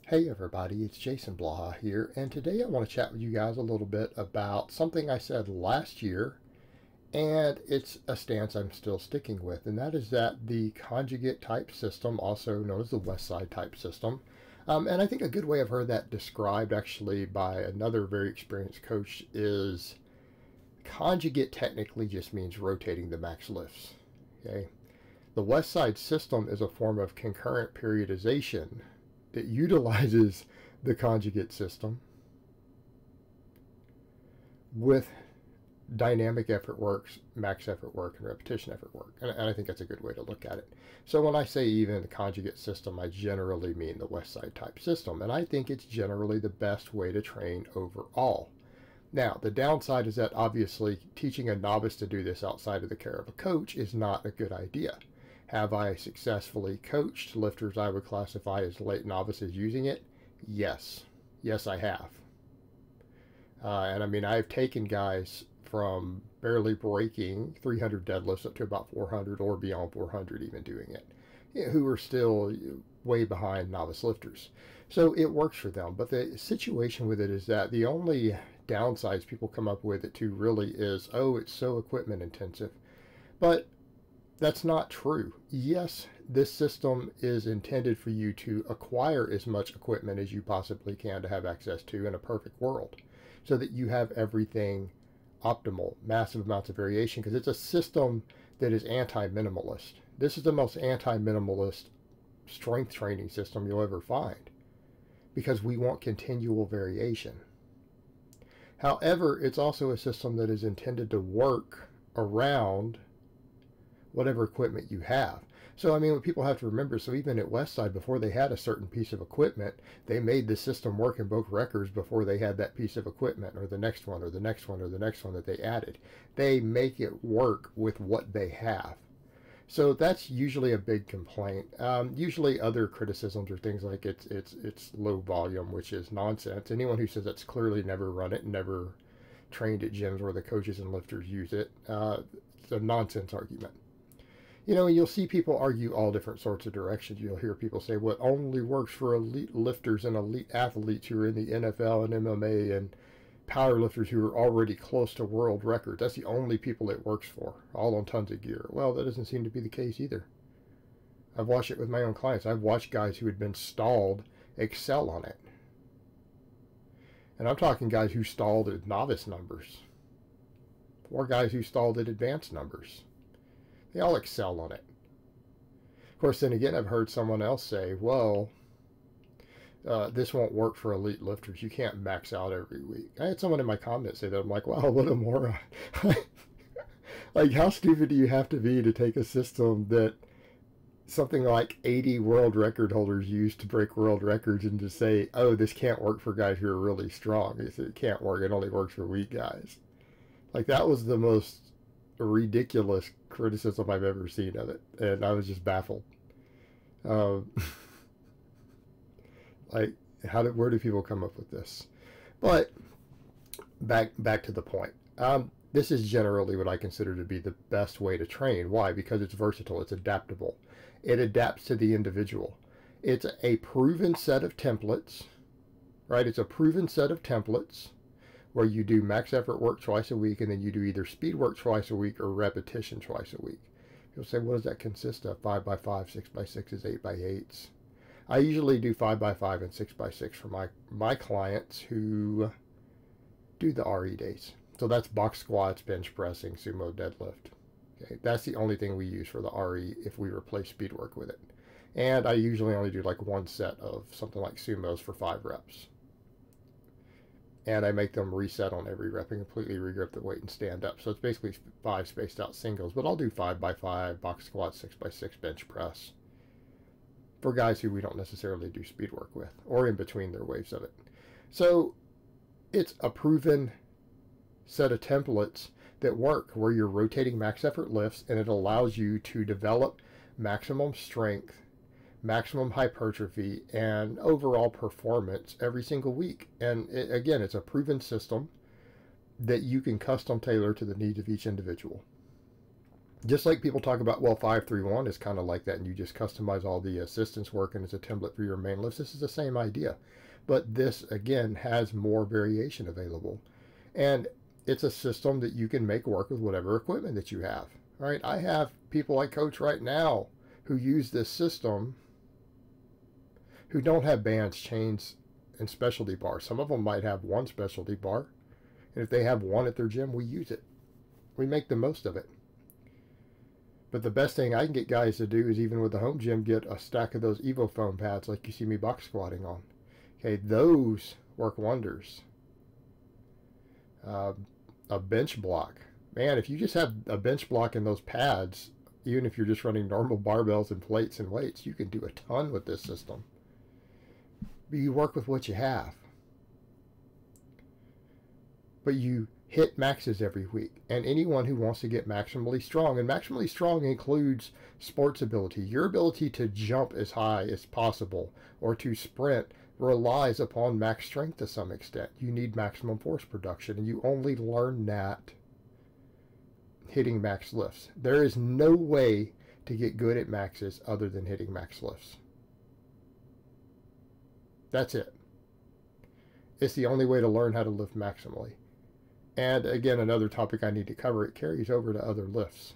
Hey everybody, it's Jason Blaha here, and today I want to chat with you guys a little bit about something I said last year, and it's a stance I'm still sticking with, and that is that the conjugate type system, also known as the West Side type system, and I think a good way I've heard that described actually by another very experienced coach is conjugate technically just means rotating the max lifts. Okay, the West Side system is a form of concurrent periodization that utilizes the conjugate system with dynamic effort works, max effort work, and repetition effort work. And I think that's a good way to look at it. So when I say even the conjugate system, I generally mean the West Side type system. And I think it's generally the best way to train overall. Now, the downside is that obviously teaching a novice to do this outside of the care of a coach is not a good idea. Have I successfully coached lifters I would classify as late novices using it? Yes. Yes, I have. And I mean, I've taken guys from barely breaking 300 deadlifts up to about 400 or beyond 400 even doing it, who are still way behind novice lifters. So it works for them. But the situation with it is that the only downsides people come up with it to really is, oh, it's so equipment intensive. But that's not true. Yes, this system is intended for you to acquire as much equipment as you possibly can to have access to in a perfect world, so that you have everything optimal, massive amounts of variation, because it's a system that is anti-minimalist. This is the most anti-minimalist strength training system you'll ever find, because we want continual variation. However, it's also a system that is intended to work around whatever equipment you have. So, I mean, what people have to remember, so even at Westside, before they had a certain piece of equipment, they made the system work and broke records before they had that piece of equipment, or the next one, or the next one, or the next one that they added. They make it work with what they have. So that's usually a big complaint. Usually other criticisms are things like it's low volume, which is nonsense. Anyone who says that's clearly never run it, never trained at gyms where the coaches and lifters use it, it's a nonsense argument. You know, you'll see people argue all different sorts of directions. You'll hear people say, well, it only works for elite lifters and elite athletes who are in the NFL and MMA and power lifters who are already close to world records. That's the only people it works for, all on tons of gear. Well, that doesn't seem to be the case either. I've watched it with my own clients. I've watched guys who had been stalled excel on it. And I'm talking guys who stalled at novice numbers, or guys who stalled at advanced numbers. They all excel on it. Of course, then again, I've heard someone else say, well, this won't work for elite lifters. You can't max out every week. I had someone in my comments say that. I'm like, wow, what a moron. Like, how stupid do you have to be to take a system that something like 80 world record holders use to break world records and to say, oh, this can't work for guys who are really strong. It can't work. It only works for weak guys. Like, that was the most ridiculous criticism I've ever seen of it, and I was just baffled. Like, where do people come up with this? But back to the point. This is generally what I consider to be the best way to train. Why? Because it's versatile, it's adaptable. It adapts to the individual. It's a proven set of templates, right? It's a proven set of templates where you do max effort work twice a week, and then you do either speed work twice a week or repetition twice a week. You'll say, what does that consist of? 5x5, 6x6s, 8x8s. I usually do 5x5 and 6x6 for my clients who do the RE days. So that's box squats, bench pressing, sumo deadlift. Okay, that's the only thing we use for the RE if we replace speed work with it. And I usually only do like one set of something like sumos for 5 reps. And I make them reset on every rep and completely regrip the weight and stand up. So it's basically 5 spaced out singles, but I'll do 5x5, box squats, 6x6 bench press for guys who we don't necessarily do speed work with, or in between their waves of it. So it's a proven set of templates that work where you're rotating max effort lifts, and it allows you to develop maximum strength, maximum hypertrophy, and overall performance every single week. And again, it's a proven system that you can custom tailor to the needs of each individual. Just like people talk about, well, 531 is kind of like that, and you just customize all the assistance work and it's a template for your main lifts. This is the same idea. But this, again, has more variation available. And it's a system that you can make work with whatever equipment that you have. All right, I have people I coach right now who use this system who don't have bands, chains, and specialty bars. Some of them might have one specialty bar. And if they have one at their gym, we use it. We make the most of it. But the best thing I can get guys to do is, even with the home gym, get a stack of those Evo foam pads like you see me box squatting on. Okay, those work wonders. A bench block. Man, if you just have a bench block in those pads, even if you're just running normal barbells and plates and weights, you can do a ton with this system. But you work with what you have. But you hit maxes every week. And anyone who wants to get maximally strong, and maximally strong includes sports ability, your ability to jump as high as possible or to sprint, relies upon max strength to some extent. You need maximum force production, and you only learn that hitting max lifts. There is no way to get good at maxes other than hitting max lifts. That's it. It's the only way to learn how to lift maximally. And again, another topic I need to cover, it carries over to other lifts.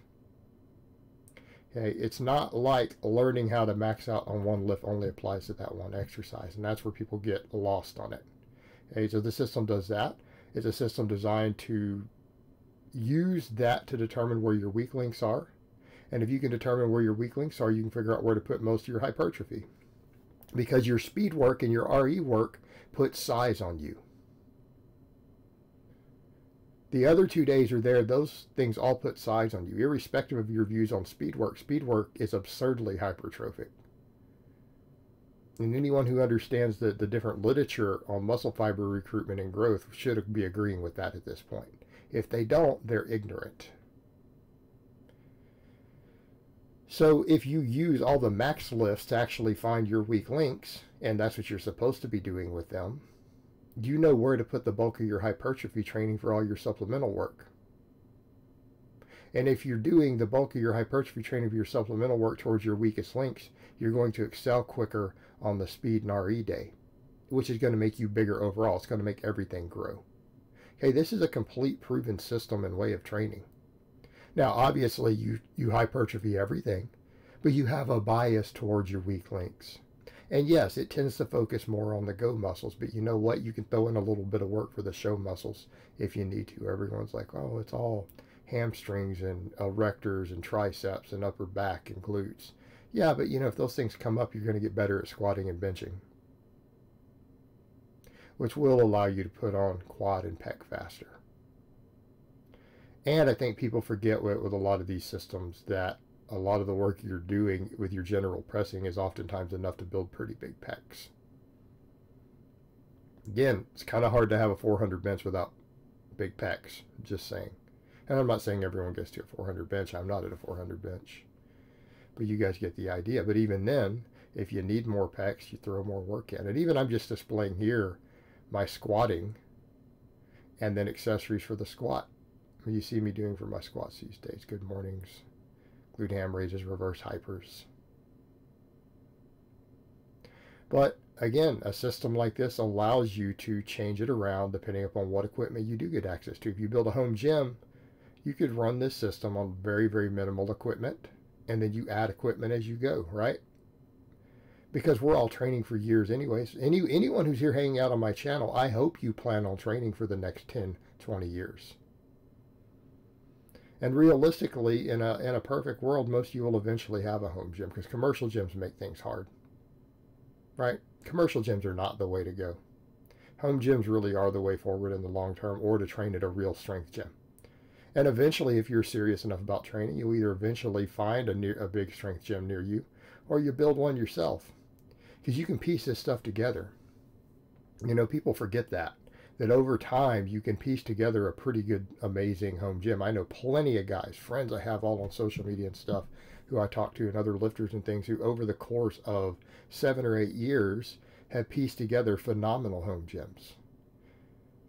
Okay, it's not like learning how to max out on one lift only applies to that one exercise, and that's where people get lost on it. Okay, so the system does that. It's a system designed to use that to determine where your weak links are. And if you can determine where your weak links are, you can figure out where to put most of your hypertrophy. Because your speed work and your RE work puts size on you. The other 2 days are there, those things all put size on you, irrespective of your views on speed work. Speed work is absurdly hypertrophic. And anyone who understands the different literature on muscle fiber recruitment and growth should be agreeing with that at this point. If they don't, they're ignorant. So if you use all the max lifts to actually find your weak links, and that's what you're supposed to be doing with them, you know where to put the bulk of your hypertrophy training for all your supplemental work. And if you're doing the bulk of your hypertrophy training for your supplemental work towards your weakest links, you're going to excel quicker on the speed and RE day, which is going to make you bigger overall. It's going to make everything grow. Okay, this is a complete proven system and way of training. Now, obviously, you hypertrophy everything, but you have a bias towards your weak links. And yes, it tends to focus more on the go muscles, but you know what? You can throw in a little bit of work for the show muscles if you need to. Everyone's like, oh, it's all hamstrings and erectors and triceps and upper back and glutes. Yeah, but you know, if those things come up, you're going to get better at squatting and benching, which will allow you to put on quad and pec faster. And I think people forget with a lot of these systems that a lot of the work you're doing with your general pressing is oftentimes enough to build pretty big pecs. Again, it's kind of hard to have a 400 bench without big pecs, just saying. And I'm not saying everyone gets to a 400 bench. I'm not at a 400 bench. But you guys get the idea. But even then, if you need more pecs, you throw more work in. And even I'm just displaying here my squatting and then accessories for the squat. You see me doing for my squats these days. Good mornings, glute ham raises, reverse hypers. But again, a system like this allows you to change it around depending upon what equipment you do get access to. If you build a home gym, you could run this system on very, very minimal equipment, and then you add equipment as you go, right? Because we're all training for years anyways. Anyone who's here hanging out on my channel, I hope you plan on training for the next 10, 20 years. And realistically, in a perfect world, most of you will eventually have a home gym, because commercial gyms make things hard, right? Commercial gyms are not the way to go. Home gyms really are the way forward in the long term, or to train at a real strength gym. And eventually, if you're serious enough about training, you'll either eventually find a big strength gym near you, or you build one yourself, because you can piece this stuff together. You know, people forget that over time you can piece together a pretty good, amazing home gym. I know plenty of guys, friends I have all on social media and stuff, who I talk to, and other lifters and things, who over the course of 7 or 8 years have pieced together phenomenal home gyms.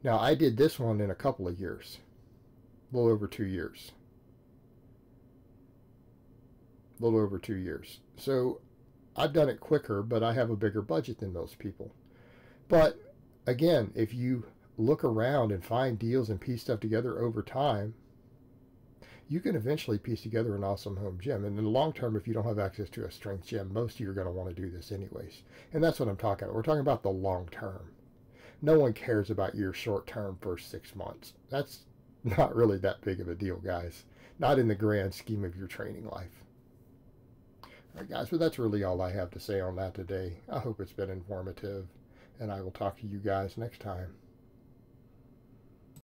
Now, I did this one in a couple of years, a little over 2 years. a little over 2 years. So I've done it quicker, but I have a bigger budget than most people. But again, if you look around and find deals and piece stuff together over time, you can eventually piece together an awesome home gym. And in the long term, if you don't have access to a strength gym, most of you are going to want to do this anyways. And that's what I'm talking about. We're talking about the long term. No one cares about your short term first 6 months. That's not really that big of a deal, guys. Not in the grand scheme of your training life. All right, guys, well, that's really all I have to say on that today. I hope it's been informative, and I will talk to you guys next time.